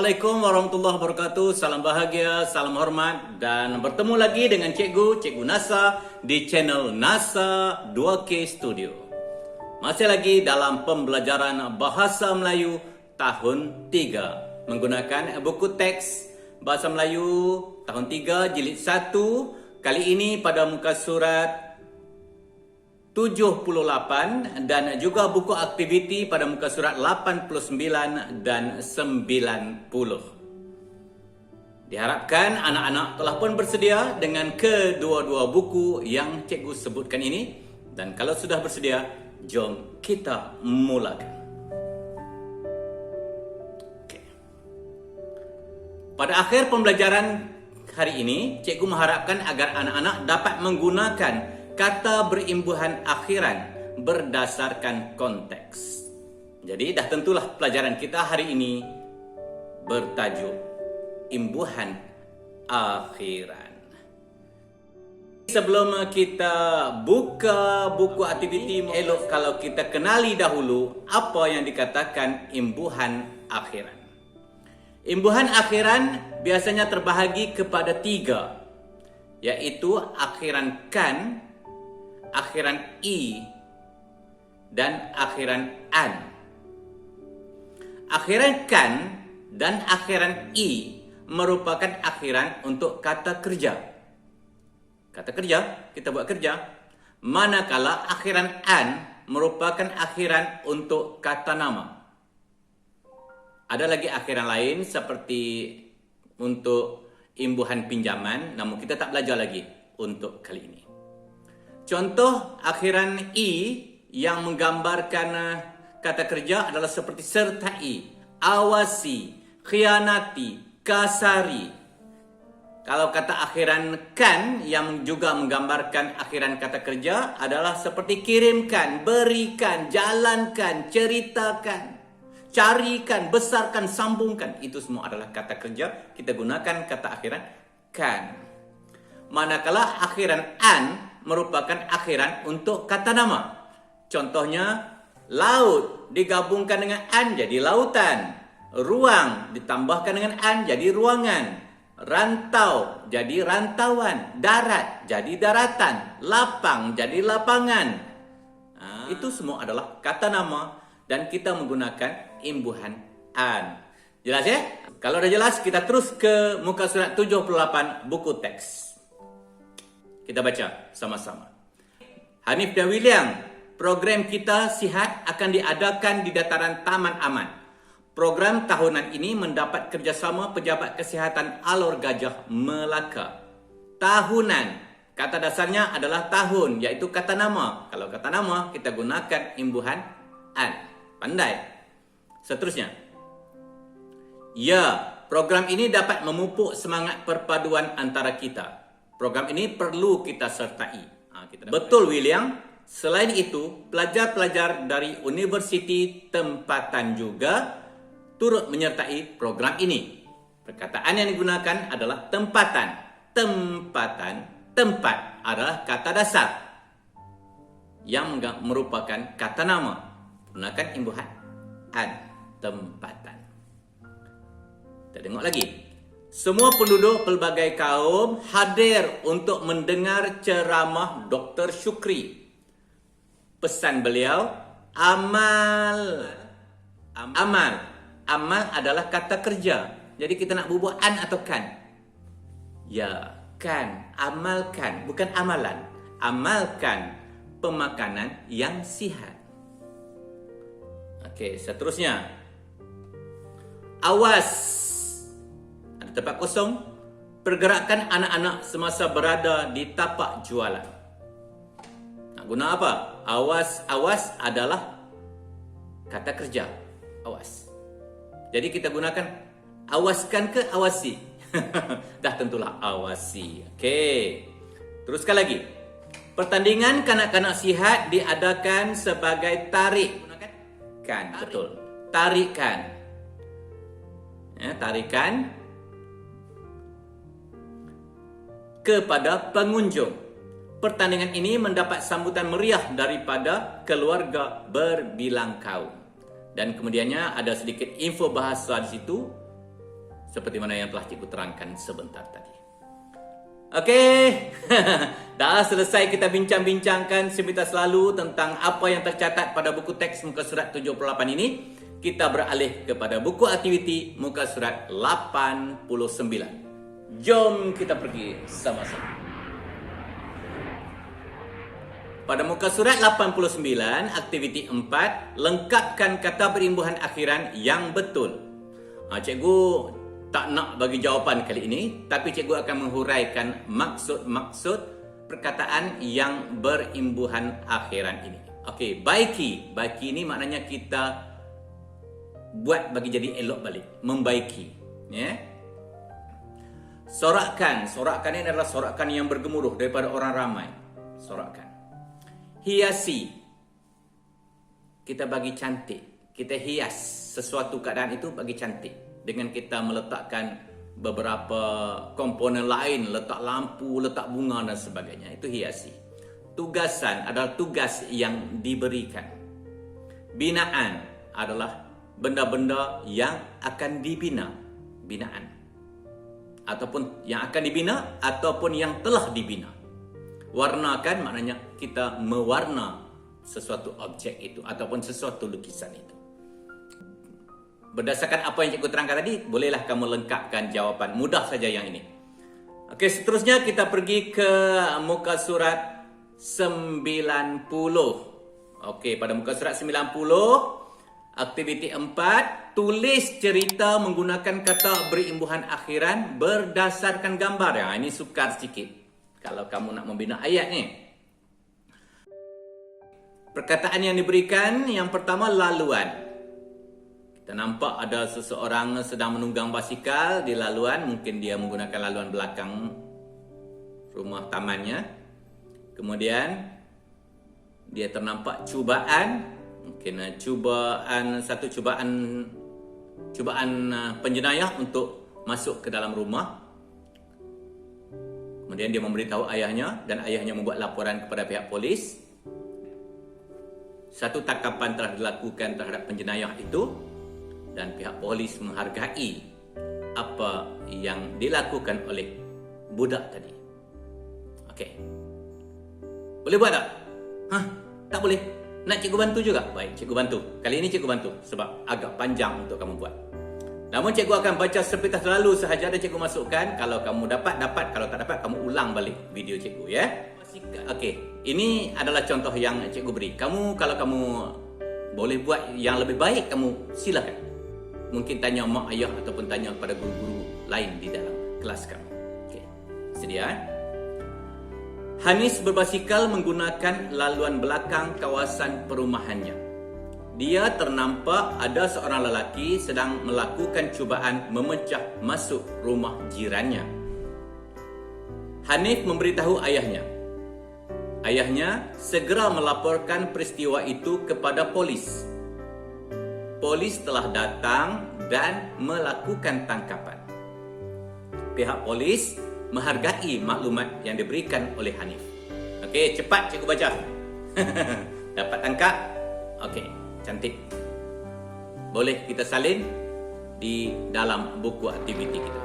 Assalamualaikum warahmatullahi wabarakatuh. Salam bahagia, salam hormat, dan bertemu lagi dengan Cikgu Nasa di channel Nasa 2K Studio. Masih lagi dalam pembelajaran Bahasa Melayu tahun 3 menggunakan buku teks Bahasa Melayu tahun 3 jilid 1. Kali ini pada muka surat 78 dan juga buku aktiviti pada muka surat 89 dan 90. Diharapkan anak-anak telah pun bersedia dengan kedua-dua buku yang cikgu sebutkan ini. Dan kalau sudah bersedia, jom kita mulakan. Okay. Pada akhir pembelajaran hari ini, cikgu mengharapkan agar anak-anak dapat menggunakan kata berimbuhan akhiran berdasarkan konteks. Jadi dah tentulah pelajaran kita hari ini bertajuk imbuhan akhiran. Sebelum kita buka buku aktiviti, elok kalau kita kenali dahulu apa yang dikatakan imbuhan akhiran. Imbuhan akhiran biasanya terbahagi kepada 3, yaitu akhiran kan, akhiran i, dan akhiran an. Akhiran kan dan akhiran i merupakan akhiran untuk kata kerja. Kata kerja, kita buat kerja. Manakala akhiran an merupakan akhiran untuk kata nama. Ada lagi akhiran lain seperti untuk imbuhan pinjaman, namun kita tak belajar lagi untuk kali ini. Contoh akhiran i yang menggambarkan kata kerja adalah seperti sertai, awasi, khianati, kasari. Kalau kata akhiran kan yang juga menggambarkan akhiran kata kerja adalah seperti kirimkan, berikan, jalankan, ceritakan, carikan, besarkan, sambungkan. Itu semua adalah kata kerja. Kita gunakan kata akhiran kan. Manakala akhiran an merupakan akhiran untuk kata nama. Contohnya, laut digabungkan dengan an jadi lautan. Ruang ditambahkan dengan an jadi ruangan. Rantau jadi rantauan. Darat jadi daratan. Lapang jadi lapangan. Itu semua adalah kata nama dan kita menggunakan imbuhan an. Jelas ya? Kalau dah jelas, kita terus ke muka surat 78 buku teks. Kita baca sama-sama. Hanif dan William, program kita sihat akan diadakan di dataran Taman Aman. Program tahunan ini mendapat kerjasama Pejabat Kesihatan Alor Gajah Melaka. Tahunan, kata dasarnya adalah tahun, iaitu kata nama. Kalau kata nama, kita gunakan imbuhan an. Pandai. Seterusnya. Ya, program ini dapat memupuk semangat perpaduan antara kita. Program ini perlu kita sertai. Betul, William. Selain itu, pelajar-pelajar dari universiti tempatan juga turut menyertai program ini. Perkataan yang digunakan adalah tempatan. Tempatan, tempat adalah kata dasar yang merupakan kata nama. Gunakan imbuhan an, tempatan. Kita tengok lagi. Semua penduduk pelbagai kaum hadir untuk mendengar ceramah Dr. Syukri. Pesan beliau, amal. Amal adalah kata kerja. Jadi kita nak berbuat an atau kan? Ya, kan. Amalkan, bukan amalan. Amalkan pemakanan yang sihat. Okey, seterusnya. Awas. Tempat kosong, pergerakan anak-anak semasa berada di tapak jualan. Nak guna apa? Awas adalah kata kerja. Awas. Jadi kita gunakan awaskan ke awasi? Dah tentulah awasi. Okey. Teruskan lagi. Pertandingan kanak-kanak sihat diadakan sebagai tarik. Gunakan kan, betul. Tarikan. Ya, tarikan kepada pengunjung. Pertandingan ini mendapat sambutan meriah daripada keluarga berbilang kaum. Dan kemudiannya ada sedikit info bahasa di situ. seperti mana yang telah cikgu terangkan sebentar tadi. Okey, dah selesai kita bincang-bincangkan sebentar lalu tentang apa yang tercatat pada buku teks muka surat 78 ini. Kita beralih kepada buku aktiviti muka surat 89. Jom kita pergi sama-sama. Pada muka surat 89, aktiviti 4, lengkapkan kata berimbuhan akhiran yang betul. Cikgu tak nak bagi jawapan kali ini, tapi cikgu akan menghuraikan maksud-maksud perkataan yang berimbuhan akhiran ini. Okey, baiki. Baiki ini maknanya kita buat bagi jadi elok balik, membaiki, ya. Sorakan. Sorakan ini adalah sorakan yang bergemuruh daripada orang ramai. Sorakan. Hiasi. Kita bagi cantik. Kita hias sesuatu keadaan itu bagi cantik. Dengan kita meletakkan beberapa komponen lain, letak lampu, letak bunga dan sebagainya. Itu hiasi. Tugasan adalah tugas yang diberikan. Binaan adalah benda-benda yang akan dibina. Binaan. Ataupun yang akan dibina ataupun yang telah dibina. Warnakan maknanya kita mewarna sesuatu objek itu ataupun sesuatu lukisan itu. Berdasarkan apa yang cikgu terangkan tadi, bolehlah kamu lengkapkan jawapan. Mudah saja yang ini. Okey, seterusnya kita pergi ke muka surat 90. Okey, pada muka surat 90, aktiviti 4, tulis cerita menggunakan kata berimbuhan akhiran berdasarkan gambar. Ya, ini sukar sikit kalau kamu nak membina ayat ni. Perkataan yang diberikan, yang pertama laluan. Kita nampak ada seseorang sedang menunggang basikal di laluan. Mungkin dia menggunakan laluan belakang rumah tamannya. Kemudian dia ternampak cubaan. Mungkin satu cubaan penjenayah untuk masuk ke dalam rumah. Kemudian dia memberitahu ayahnya dan ayahnya membuat laporan kepada pihak polis. Satu tangkapan telah dilakukan terhadap penjenayah itu. Dan pihak polis menghargai apa yang dilakukan oleh budak tadi. Okey. Boleh buat tak? Tak boleh. Nak cikgu bantu juga? Baik, cikgu bantu. Kali ini cikgu bantu sebab agak panjang untuk kamu buat. Namun cikgu akan baca sepintas lalu sahaja dan cikgu masukkan. Kalau kamu dapat. Kalau tak dapat, kamu ulang balik video cikgu, ya. Okey. Ini adalah contoh yang cikgu beri. Kalau kamu boleh buat yang lebih baik, kamu silakan. Mungkin tanya mak ayah ataupun tanya kepada guru-guru lain di dalam kelas kamu. Okey. Sedia? Hanis berbasikal menggunakan laluan belakang kawasan perumahannya. Dia ternampak ada seorang lelaki sedang melakukan cubaan memecah masuk rumah jirannya. Hanif memberitahu ayahnya. Ayahnya segera melaporkan peristiwa itu kepada polis. Polis telah datang dan melakukan tangkapan. Pihak polis menghargai maklumat yang diberikan oleh Hanif. Okey, cepat cikgu baca. Dapat tangkap? Okey, cantik. Boleh kita salin di dalam buku aktiviti kita.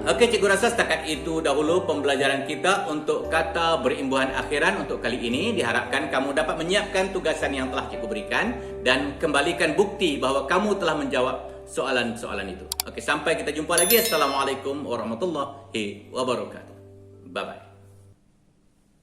Okey, cikgu rasa setakat itu dahulu pembelajaran kita untuk kata berimbuhan akhiran untuk kali ini. Diharapkan kamu dapat menyiapkan tugasan yang telah cikgu berikan dan kembalikan bukti bahawa kamu telah menjawab soalan-soalan itu. Okey, sampai kita jumpa lagi. Assalamualaikum warahmatullahi wabarakatuh. Bye-bye.